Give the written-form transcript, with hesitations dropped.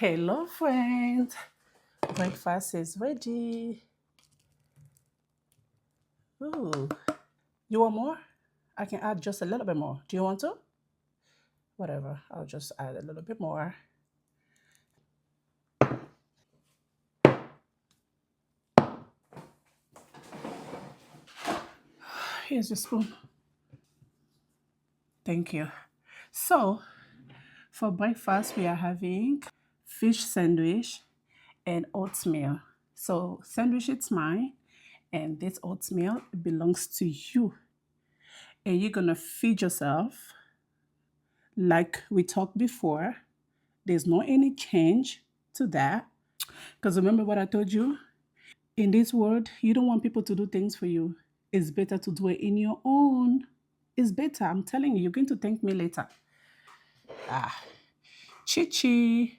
Hello, friends. Breakfast is ready. Ooh, you want more? I can add just a little bit more. Do you want to? Whatever. I'll just add a little bit more. Here's your spoon. Thank you. So, for breakfast, we are having fish sandwich and oatmeal. So, sandwich it's mine, and this oatmeal belongs to you. And you're gonna feed yourself like we talked before. There's no any change to that. Because remember what I told you? In this world, you don't want people to do things for you. It's better to do it in your own. It's better. I'm telling you, you're going to thank me later. Ah, Chichi.